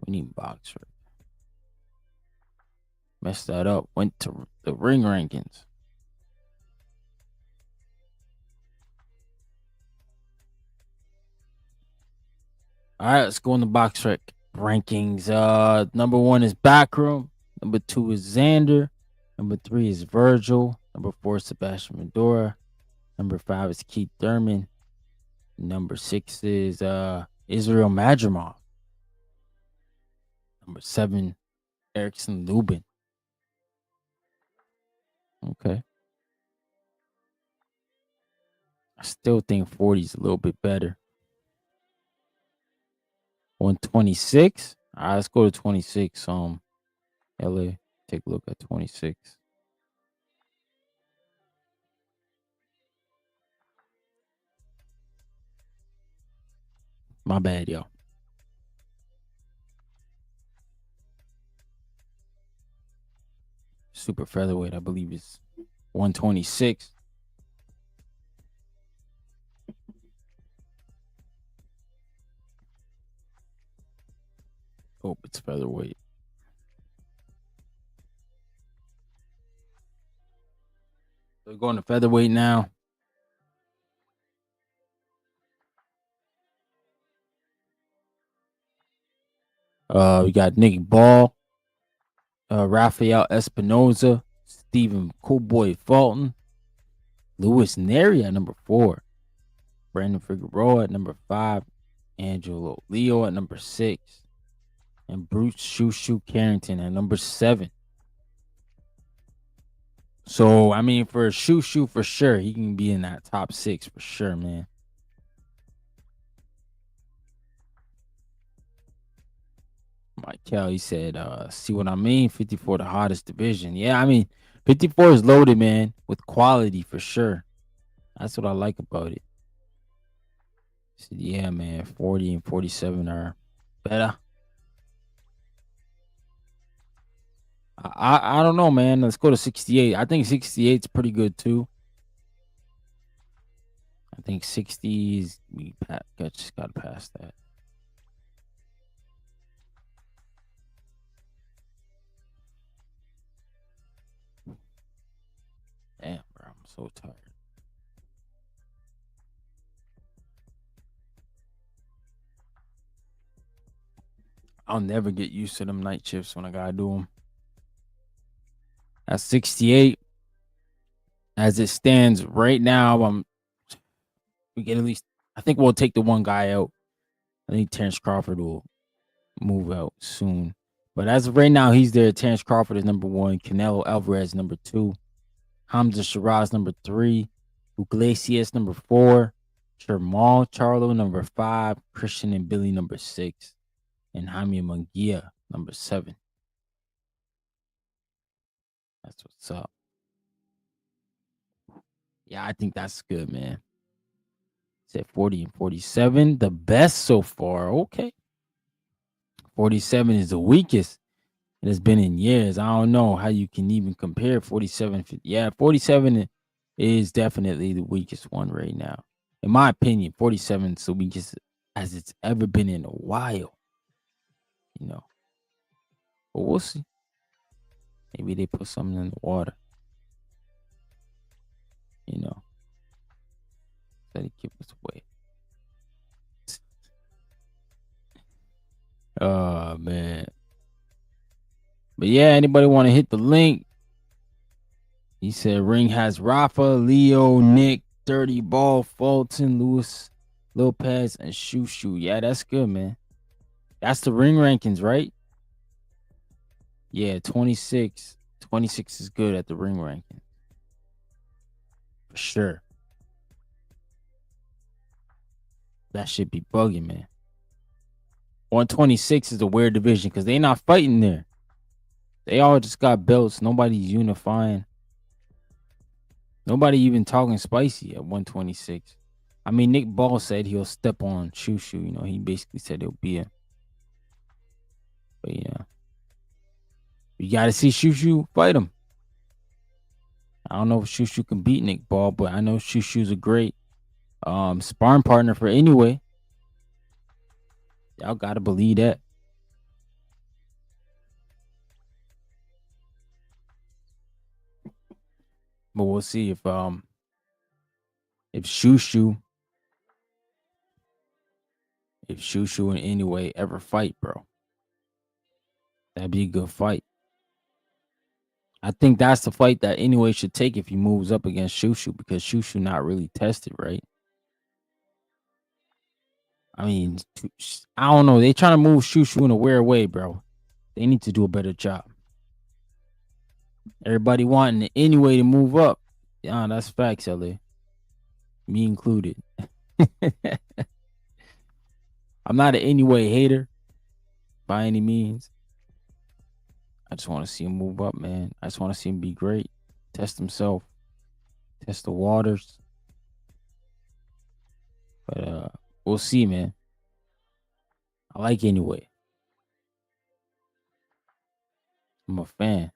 We need box rec. Messed that up. Went to the ring rankings. All right, let's go in the box rec rankings. Number 1 is Backroom. Number 2 is Xander. Number 3 is Virgil. Number 4 is Sebastian Medora. Number 5 is Keith Thurman. Number 6 is Israel Madrimov. Number 7, Erickson Lubin. Okay. I still think 40 is a little bit better. 126. All right, let's go to 26. LA. Take a look at 26. My bad, y'all. Super featherweight, I believe, is 126. Oh, it's featherweight. So we're going to featherweight now. We got Nick Ball, Rafael Espinoza, Stephen Coolboy Fulton, Louis Neri at number 4, Brandon Figueroa at number 5, Angelo Leo at number 6, and Bruce Shoo Carrington at number 7. So, I mean, for Shoo for sure, he can be in that top 6 for sure, man. Mike Kelly said, see what I mean? 54, the hottest division. Yeah, I mean, 54 is loaded, man, with quality for sure. That's what I like about it. So, yeah, man, 40 and 47 are better. I don't know, man. Let's go to 68. I think 68 is pretty good too. I think 60 is we just got to pass that. So tired. I'll never get used to them night shifts when I gotta do them. At 68, as it stands right now, we get at least. I think we'll take the one guy out. I think Terrence Crawford will move out soon. But as of right now, he's there. Terrence Crawford is number 1. Canelo Alvarez number 2. Hamza Shiraz number 3. Iglesias number 4. Jamal Charlo number 5. Christian and Billy number 6. And Jaime Munguia number 7. That's what's up. Yeah, I think that's good, man. Said 40 and 47. The best so far. Okay. 47 is the weakest it has been in years. I don't know how you can even compare 47. Yeah, 47 is definitely the weakest one right now. In my opinion, 47 is the weakest as it's ever been in a while. You know. But we'll see. Maybe they put something in the water. You know. So they keep us away. Oh man. But yeah, anybody want to hit the link? He said ring has Rafa, Leo, Nick, Dirty Ball, Fulton, Luis Lopez, and Shushu. Yeah, that's good, man. That's the ring rankings, right? Yeah, 26. 26 is good at the ring ranking. For sure. That should be bugging, man. 126 is a weird division because they not fighting there. They all just got belts. Nobody's unifying. Nobody even talking spicy at 126. I mean, Nick Ball said he'll step on Shushu. You know, he basically said he'll be a. But yeah, you got to see Shushu fight him. I don't know if Shushu can beat Nick Ball, but I know Shushu's a great sparring partner for anyway. Y'all got to believe that. But we'll see if Shushu in any way ever fight, bro. That'd be a good fight. I think that's the fight that anyway should take if he moves up against Shushu because Shushu not really tested, right? I mean, I don't know. They trying to move Shushu in a weird way, bro. They need to do a better job. Everybody wanting anyway to move up. Yeah, that's facts, LA. Me included. I'm not an anyway hater by any means. I just want to see him move up, man. I just want to see him be great. Test himself. Test the waters. But we'll see, man. I like anyway. I'm a fan.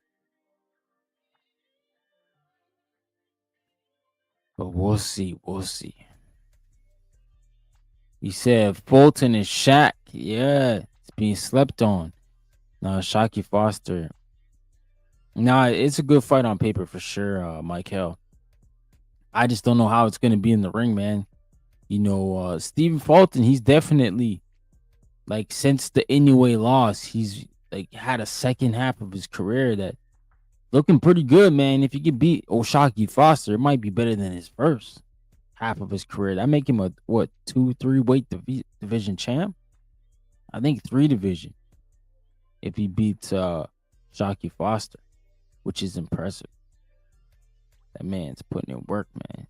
But we'll see. We'll see. He said Fulton and Shaq. Yeah, it's being slept on. No, Shockey Foster. Nah, it's a good fight on paper for sure, Mike Hill. I just don't know how it's going to be in the ring, man. You know, Stephen Fulton, he's definitely, like, since the Inoue loss, he's, like, had a second half of his career that looking pretty good, man. If you could beat Oshaki Foster, it might be better than his first half of his career. That make him a, 2-3 weight division champ? I think 3 division if he beats Shockey Foster, which is impressive. That man's putting in work, man.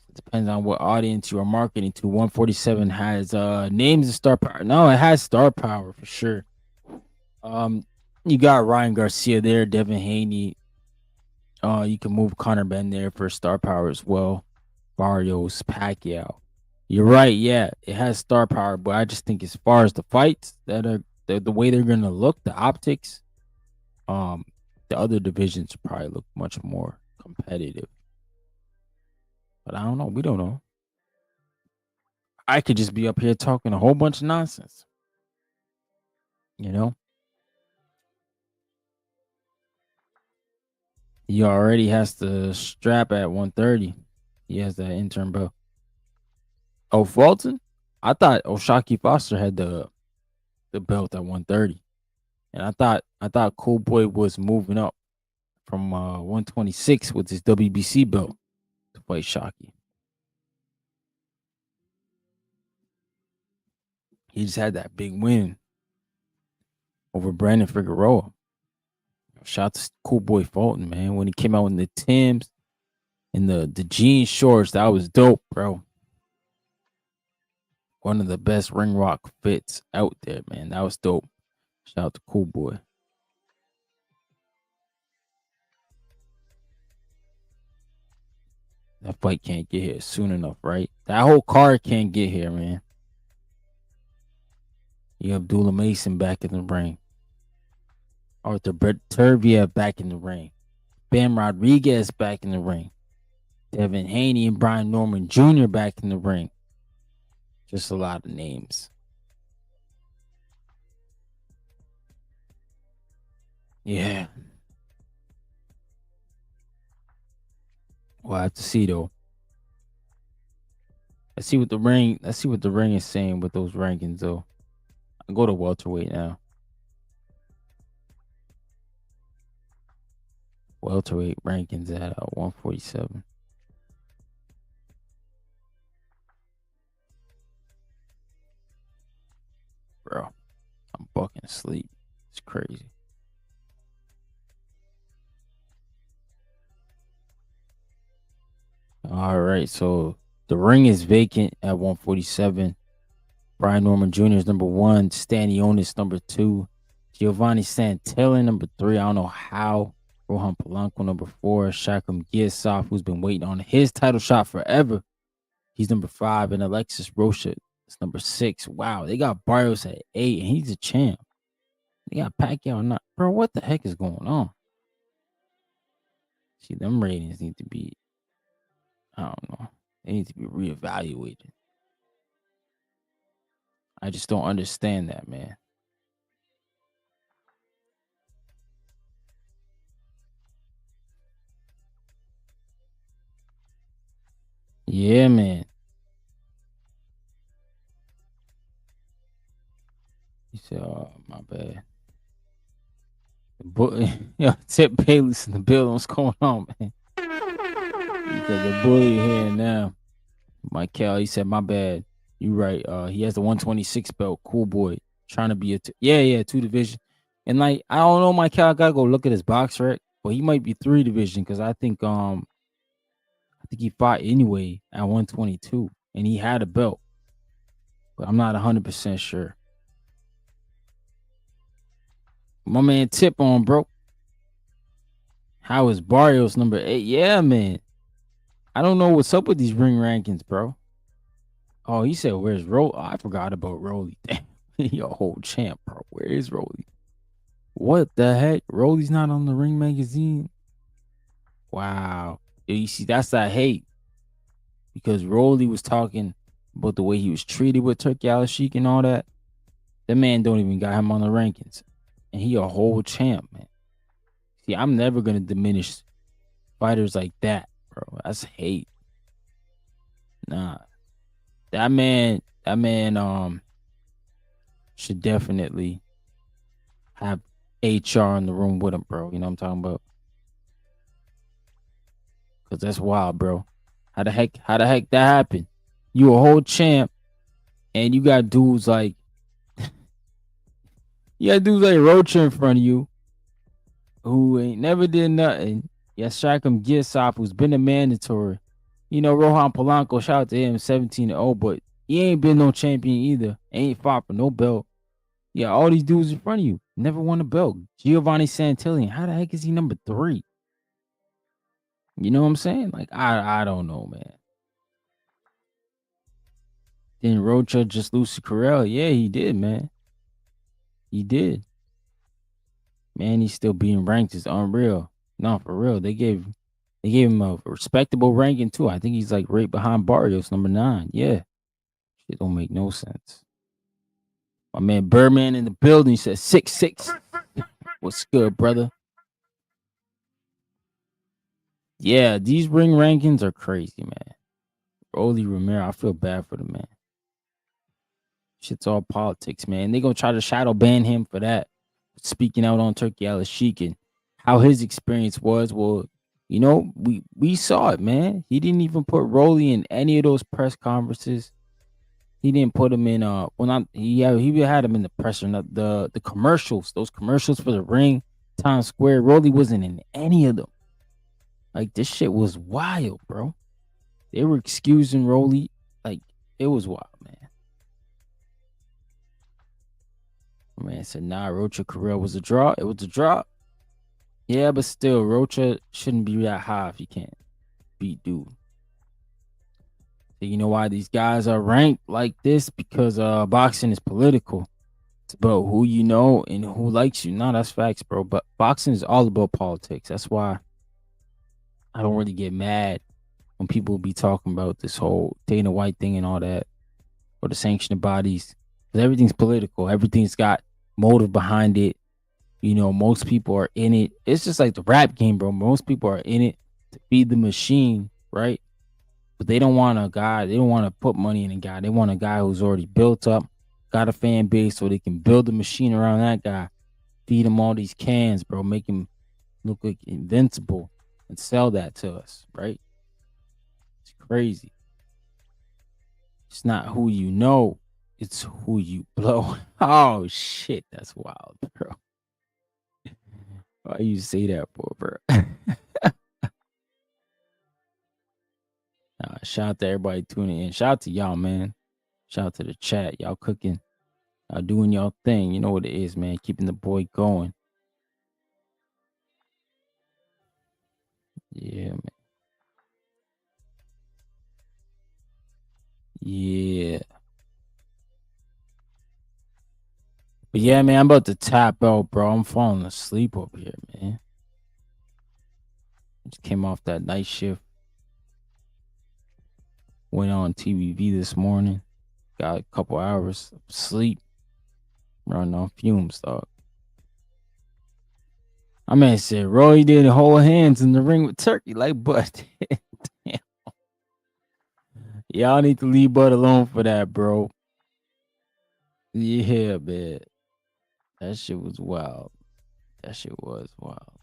It depends on what audience you are marketing to. 147 has names and star power. No, it has star power for sure. You got Ryan Garcia there, Devin Haney. You can move Conor Ben there for star power as well. Barrios, Pacquiao. You're right, yeah, it has star power, but I just think as far as the fights that are the way they're gonna look, the optics, the other divisions probably look much more competitive. But I don't know. We don't know. I could just be up here talking a whole bunch of nonsense. You know? He already has the strap at 130. He has that intern belt. Oh, Fulton? I thought Oshaki Foster had the belt at 130. And I thought Cool Boy was moving up from 126 with his WBC belt to fight Shocky. He just had that big win over Brandon Figueroa. Shout out to Cool Boy Fulton, man. When he came out in the Timbs and the jean shorts, that was dope, bro. One of the best ring rock fits out there, man. That was dope. Shout out to Cool Boy. That fight can't get here soon enough, right? That whole card can't get here, man. You have Abdullah Mason back in the ring. Arthur Turvia back in the ring. Bam Rodriguez back in the ring. Devin Haney and Brian Norman Jr. back in the ring. Just a lot of names. Yeah. We'll have to see though. Let's see what the ring is saying with those rankings though. I'll go to welterweight now. Welterweight rankings at 147. Bro, I'm fucking asleep. It's crazy. All right, so the ring is vacant at 147. Brian Norman Jr. is number 1. Stanionis number 2. Giovanni Santella number 3. I don't know how. Rohan Polanco number 4. Shakum Giasov, who's been waiting on his title shot forever. He's number 5. And Alexis Rocha is number 6. Wow, they got Barrios at 8, and he's a champ. They got Pacquiao not. Bro, what the heck is going on? See, them ratings need to be, I don't know. They need to be reevaluated. I just don't understand that, man. Yeah, man. He said, "Oh, my bad." Yo, Tip Bayless in the building. What's going on, man? He said the bully here now. Michael, he said, "My bad. You right. He has the 126 belt. Cool Boy, trying to be a 2 division." And like, I don't know, Michael. I gotta go look at his box rec, but he might be 3 division because I think he fought anyway at 122 and he had a belt, but I'm not 100% sure. My man Tip on, bro. How is Barrios number 8? Yeah, man. I don't know what's up with these ring rankings, bro. Oh, he said, "Where's Rolly?" Oh, I forgot about Rolly. Damn, he a whole champ, bro. Where is Rolly? What the heck? Rolly's not on the Ring magazine. Wow. You see, that's that hate because Rolly was talking about the way he was treated with Turk Yalashik and all that. The man don't even got him on the rankings, and he a whole champ, man. See, I'm never gonna diminish fighters like that, bro. That's hate. Nah, that man, should definitely have HR in the room with him, bro. You know what I'm talking about? Cause that's wild, bro. How the heck that happened? You a whole champ, and you got dudes like Rocha in front of you, who ain't never did nothing. Yeah, Shakum Giasov, who's been a mandatory. You know, Rohan Polanco, shout out to him, 17-0, but he ain't been no champion either. Ain't fought for no belt. Yeah, all these dudes in front of you never won a belt. Giovanni Santillan, how the heck is he number 3? You know what I'm saying? Like, I don't know, man. Then Rocha just lose to Carell. Yeah, he did, man. He did. Man, he's still being ranked. It's unreal. No, for real. They gave him a respectable ranking too. I think he's like right behind Barrios, number 9. Yeah. Shit don't make no sense. My man Birdman in the building said 6'6". What's good, brother? Yeah, these ring rankings are crazy, man. Rolly Romero, I feel bad for the man. Shit's all politics, man. They gonna try to shadow ban him for that. Speaking out on Turkey Al-Sheikh and how his experience was. Well, you know, we saw it, man. He didn't even put Rolly in any of those press conferences. He didn't put him in well not he had him in the press or not the commercials, those commercials for the ring, Times Square. Rolly wasn't in any of them. Like this shit was wild, bro. They were excusing Rolly. Like it was wild, man. Man said, nah, Rocha Carrell was a draw. It was a draw. Yeah, but still, Rocha shouldn't be that high if you can't beat dude. So you know why these guys are ranked like this? Because boxing is political. It's about who you know and who likes you. No, that's facts, bro. But boxing is all about politics. That's why I don't really get mad when people be talking about this whole Dana White thing and all that, or the sanctioning bodies. Because everything's political. Everything's got motive behind it. You know, most people are in it. It's just like the rap game, bro. Most people are in it to feed the machine, right? But they don't want a guy. They don't want to put money in a guy. They want a guy who's already built up, got a fan base, so they can build a machine around that guy, feed him all these cans, bro, make him look like invincible, and sell that to us, right? It's crazy. It's not who you know, it's who you blow. Oh shit, that's wild, bro. Why you say that for, bro? Shout out to everybody tuning in. Shout out to y'all, man. Shout out to the chat. Y'all cooking. Y'all doing y'all thing. You know what it is, man. Keeping the boy going. Yeah, man. Yeah. But yeah, man, I'm about to tap out, bro. I'm falling asleep up here, man. Just came off that night shift. Went on TVV this morning. Got a couple hours of sleep. Running on fumes, dog. My man said Roy did hold hands in the ring with Turkey. Like, but damn. Y'all need to leave Bud alone for that, bro. Yeah, man. That shit was wild. That shit was wild.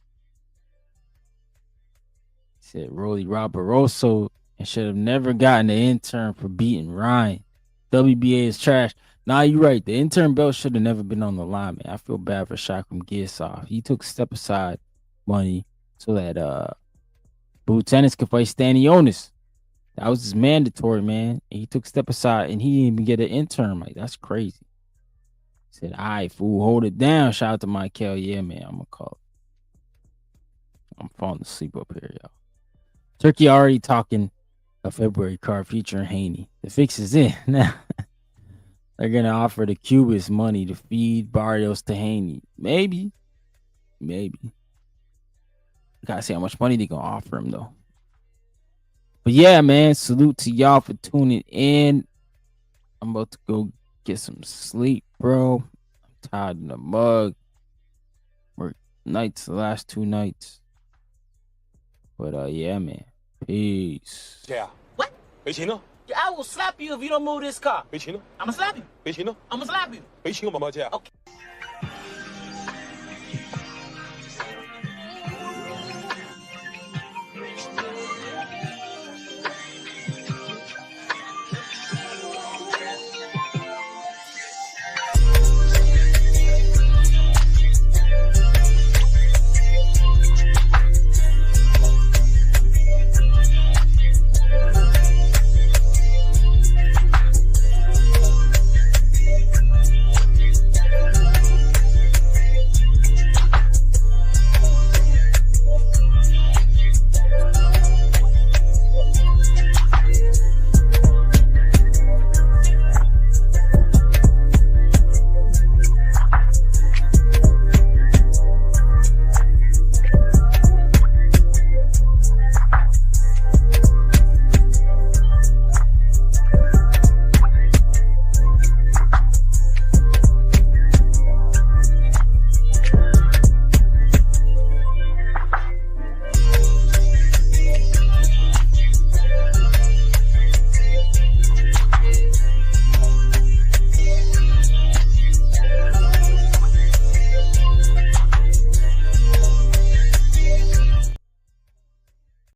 He said Rolly Barroso and should have never gotten the intern for beating Ryan. WBA is trash. Nah, you're right. The intern belt should have never been on the line, man. I feel bad for Shakram Gissoff. He took step aside money so that Boo Tennis could fight Stanionis. That was his mandatory, man. And he took step aside and he didn't even get an intern. Like, that's crazy. He said, all right, fool, hold it down. Shout out to Michael. Yeah, man, I'm going to call it. I'm falling asleep up here, y'all. Turkey already talking a February card featuring Haney. The fix is in. Now, they're going to offer the Cubans money to feed Barrios to Haney. Maybe. Gotta see how much money they going to offer him, though. But yeah, man, salute to y'all for tuning in. I'm about to go get some sleep, bro. I'm tired in the mug. Work nights, the last 2 nights. But yeah, man. Peace. Yeah. What? 没钱了。I will slap you if you don't move this car. 没钱了。I'm gonna slap you. 没钱了。I'm gonna slap you. 没钱我妈妈家。Okay.